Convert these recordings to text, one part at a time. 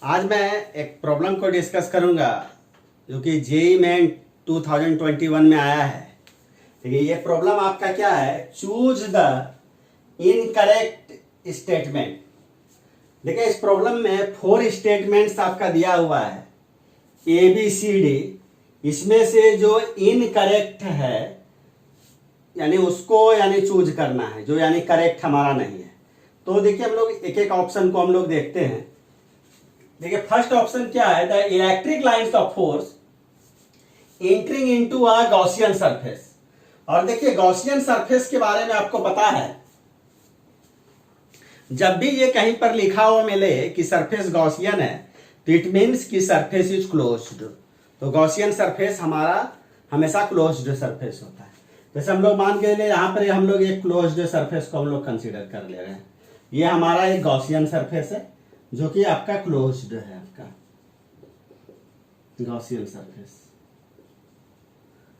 आज मैं एक प्रॉब्लम को डिस्कस करूंगा जो कि जेईई मेन 2021 में आया है। देखिए ये प्रॉब्लम आपका क्या है, चूज द इनकरेक्ट स्टेटमेंट। देखिए इस प्रॉब्लम में 4 स्टेटमेंट्स आपका दिया हुआ है ABCD। इसमें से जो इनकरेक्ट है यानी उसको चूज करना है, जो यानी करेक्ट हमारा नहीं है। तो देखिए हम लोग एक एक ऑप्शन को हम लोग देखते हैं। देखिए फर्स्ट ऑप्शन क्या है, the electric lines of force entering into a Gaussian surface. और देखिए गॉसियन सरफेस के बारे में आपको पता है, जब भी ये कहीं पर लिखा हुआ मिले कि सरफेस गॉसियन है तो इट मीन्स कि सरफेस इज क्लोज्ड। तो गॉसियन सरफेस हमारा हमेशा क्लोज्ड सरफेस होता है। जैसे हम लोग मान के लिए यहां पर हम लोग एक क्लोज्ड सरफेस को हम लोग कंसीडर कर ले रहे हैं। ये हमारा एक गॉसियन सरफेस है जो कि आपका क्लोज्ड है, आपका गॉसियन सरफेस।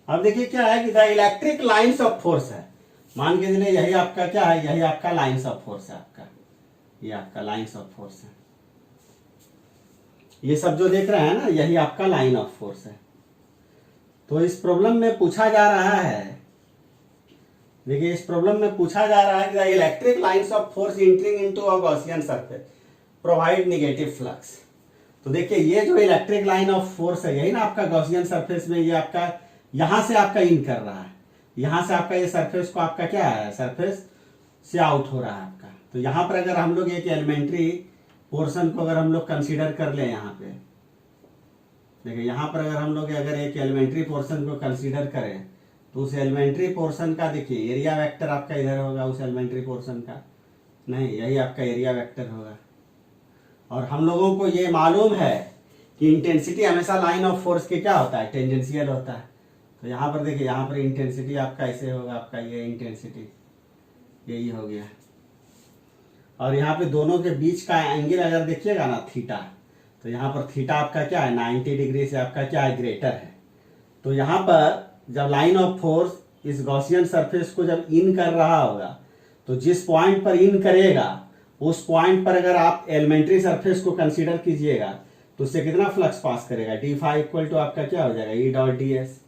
अब देखिए क्या है कि the electric lines of force है। मान के चलिए यही आपका क्या है, यही आपका लाइंस ऑफ फोर्स है, आपका ये आपका लाइंस ऑफ फोर्स है। ये सब जो देख रहे हैं ना, यही आपका लाइन ऑफ फोर्स है। तो इस प्रॉब्लम में पूछा जा रहा है, देखिए इस प्रॉब्लम में पूछा जा रहा है कि the electric lines of force entering into a Gaussian surface provide negative flux. तो देखिए ये जो इलेक्ट्रिक लाइन ऑफ फोर्स है, यही ना आपका गॉसियन सरफेस में, ये आपका यहां से आपका इन कर रहा है, यहां से आपका ये सरफेस को आपका क्या है, सरफेस से आउट हो रहा है आपका। तो यहां पर अगर हम लोग एक एलिमेंट्री पोर्शन को अगर हम लोग कंसीडर कर ले, यहाँ पे देखिए यहां पर अगर हम लोग अगर एक एलिमेंट्री पोर्शन को कंसीडर करें तो उस एलिमेंट्री पोर्शन का देखिए एरिया वेक्टर आपका इधर होगा, उस एलिमेंट्री पोर्शन का नहीं, यही आपका एरिया वेक्टर होगा। और हम लोगों को ये मालूम है कि इंटेंसिटी हमेशा लाइन ऑफ फोर्स के क्या होता है, टेंजेंशियल होता है। तो यहाँ पर देखिए, यहाँ पर इंटेंसिटी आपका ऐसे होगा, आपका ये इंटेंसिटी यही हो गया। और यहाँ पे दोनों के बीच का एंगल अगर देखिएगा ना, थीटा, तो यहाँ पर थीटा आपका क्या है, 90 डिग्री से आपका क्या है, ग्रेटर है। तो यहाँ पर जब लाइन ऑफ फोर्स इस गॉसियन सरफेस को जब इन कर रहा होगा, तो जिस पॉइंट पर इन करेगा उस पॉइंट पर अगर आप एलिमेंट्री सरफेस को कंसीडर कीजिएगा तो उससे कितना फ्लक्स पास करेगा, डी फाई इक्वल टू आपका क्या हो जाएगा, ई डॉट डी एस।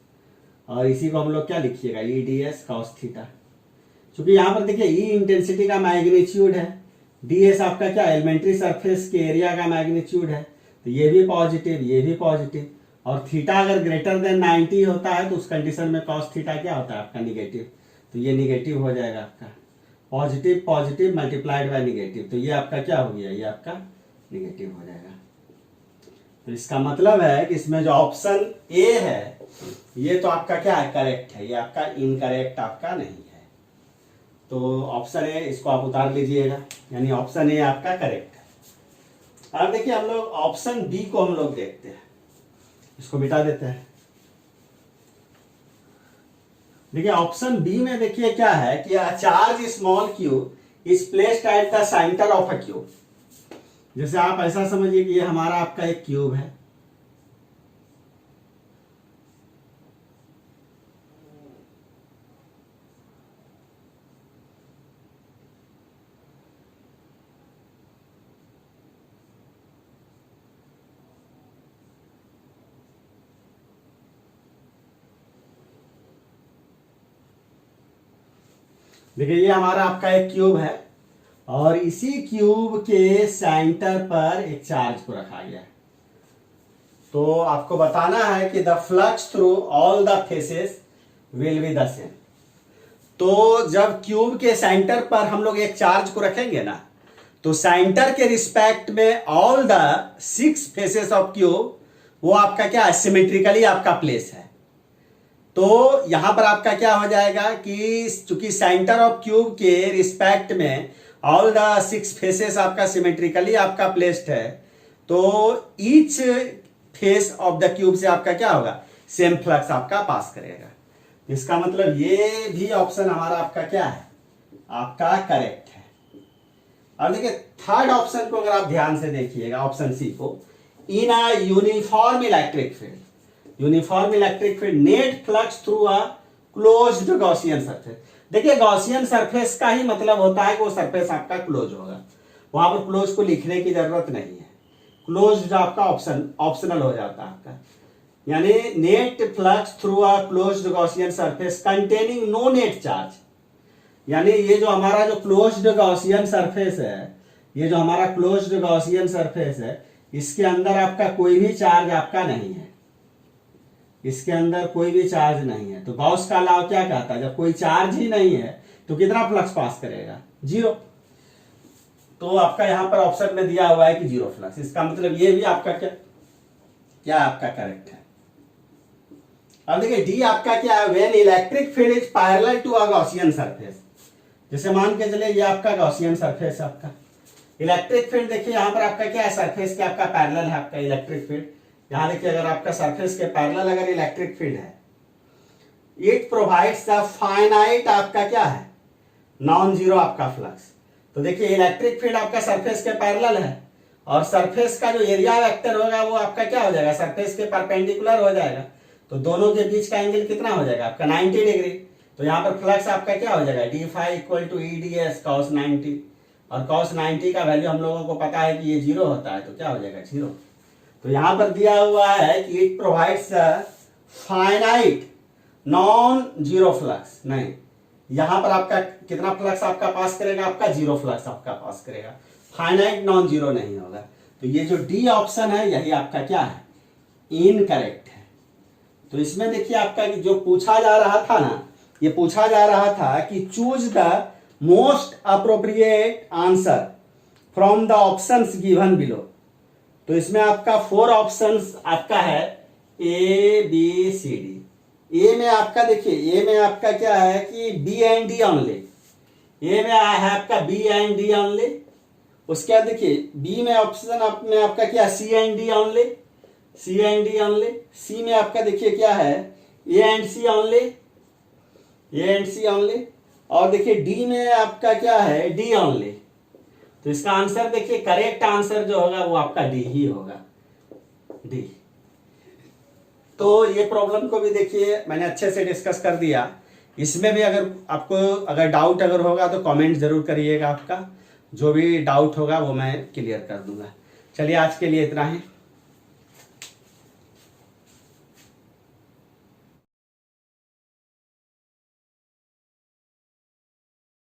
और इसी को हम लोग क्या लिखिएगा, ई डी एस कॉस थीटा। क्योंकि यहाँ पर देखिए ई इंटेंसिटी का मैग्नीट्यूड है, डी एस आपका क्या एलिमेंट्री सरफेस के एरिया का मैग्नीट्यूड है। तो ये भी पॉजिटिव, ये भी पॉजिटिव। और थीटा अगर ग्रेटर देन 90 होता है तो उस कंडीशन में कॉस थीटा क्या होता है आपका, निगेटिव। तो ये निगेटिव हो जाएगा आपका, positive positive multiplied by negative, तो ये आपका क्या हो गया, ये आपका निगेटिव हो जाएगा। तो इसका मतलब है कि इसमें जो ऑप्शन ए है ये तो आपका क्या है, करेक्ट है, ये आपका इनकरेक्ट आपका नहीं है। तो ऑप्शन ए इसको आप उतार लीजिएगा, यानी ऑप्शन ए आपका करेक्ट है। अब देखिए हम लोग ऑप्शन बी को हम लोग देखते हैं, इसको मिटा देते हैं। देखिए ऑप्शन बी में देखिए क्या है कि a charge small cube is placed at the centre of a cube. जैसे आप ऐसा समझिए कि ये हमारा आपका एक क्यूब है, देखिए ये हमारा आपका एक क्यूब है और इसी क्यूब के सेंटर पर एक चार्ज को रखा गया है। तो आपको बताना है कि the flux through all the faces will be the same. तो जब क्यूब के सेंटर पर हम लोग एक चार्ज को रखेंगे ना, तो सेंटर के रिस्पेक्ट में all the 6 faces of cube वो आपका क्या है, सिमेट्रिकली आपका प्लेस है। तो यहां पर आपका क्या हो जाएगा कि चूंकि सेंटर ऑफ क्यूब के रिस्पेक्ट में ऑल द 6 फेसेस आपका सिमेट्रिकली आपका प्लेस्ड है, तो each face of the cube से आपका क्या होगा, सेम फ्लक्स आपका पास करेगा। इसका मतलब ये भी ऑप्शन हमारा आपका क्या है, आपका करेक्ट है। अब देखिए थर्ड ऑप्शन को अगर आप ध्यान से देखिएगा, ऑप्शन सी को, in a uniform electric field, uniform electric field net flux through a closed Gaussian surface. देखिए गॉसियन सरफेस का ही मतलब होता है कि वो सरफेस आपका क्लोज होगा, वहां पर क्लोज को लिखने की जरूरत नहीं है। क्लोज्ड आपका ऑप्शनल हो जाता है आपका। यानी net flux through a closed Gaussian surface containing no net charge, यानी ये जो हमारा जो क्लोज्ड गॉसियन सरफेस है, ये जो हमारा क्लोज्ड गॉसियन सरफेस है, इसके अंदर आपका कोई भी चार्ज आपका नहीं है, इसके अंदर कोई भी चार्ज नहीं है। तो गॉस का लॉ क्या कहता है, जब कोई चार्ज ही नहीं है तो कितना फ्लक्स पास करेगा, जीरो। तो आपका यहां पर ऑप्शन में दिया हुआ है कि जीरो फ्लक्स, इसका मतलब ये भी आपका क्या क्या आपका करेक्ट है। अब देखिए डी आपका क्या है, when electric field is parallel to a Gaussian surface. जैसे मान के चले ये आपका गॉसियन सरफेस है आपका, इलेक्ट्रिक फील्ड देखिए यहां पर आपका क्या है, सरफेस के आपका पैरेलल है आपका इलेक्ट्रिक फील्ड। यहां देखिए अगर आपका सरफेस के पैरेलल अगर इलेक्ट्रिक फील्ड है, इट प्रोवाइड्स द फाइनाइट आपका क्या है, नॉन जीरो आपका फ्लक्स। तो देखिए इलेक्ट्रिक फील्ड आपका सरफेस के पैरेलल है और सरफेस का जो एरिया वेक्टर होगा वो आपका क्या हो जाएगा, सरफेस के परपेंडिकुलर हो जाएगा। तो दोनों के बीच का एंगल कितना हो जाएगा आपका 90 डिग्री। तो यहाँ पर फ्लक्स आपका क्या हो जाएगा, d phi equal to E d S cos 90, और कॉस 90 का वैल्यू हम लोगों को पता है कि ये जीरो होता है, तो क्या हो जाएगा जीरो। तो यहां पर दिया हुआ है कि it provides finite non zero flux, नहीं यहां पर आपका कितना फ्लक्स आपका पास करेगा, आपका जीरो फ्लक्स आपका पास करेगा, फाइनाइट नॉन जीरो नहीं होगा। तो ये जो डी ऑप्शन है यही आपका क्या है, इनकरेक्ट है। तो इसमें देखिए आपका जो पूछा जा रहा था ना, ये पूछा जा रहा था कि choose the most appropriate answer from the options given below. तो इसमें आपका 4 ऑप्शंस आपका है ए बी सी डी। ए में आपका देखिए, ए में आपका क्या है कि बी एंड डी ओनली, ए में आया है आपका बी एंड डी ओनली। उसके बाद देखिए बी में ऑप्शन में आपका क्या, C and D only, C and D only. C में आपका देखिए क्या है, A and C only, A and C only. और देखिए डी में आपका क्या है, डी ओनली। तो इसका आंसर देखिए करेक्ट आंसर जो होगा वो आपका डी ही होगा, डी। तो ये प्रॉब्लम को भी देखिए मैंने अच्छे से डिस्कस कर दिया। इसमें भी अगर आपको अगर डाउट अगर होगा तो कमेंट जरूर करिएगा, आपका जो भी डाउट होगा वो मैं क्लियर कर दूंगा। चलिए आज के लिए इतना ही।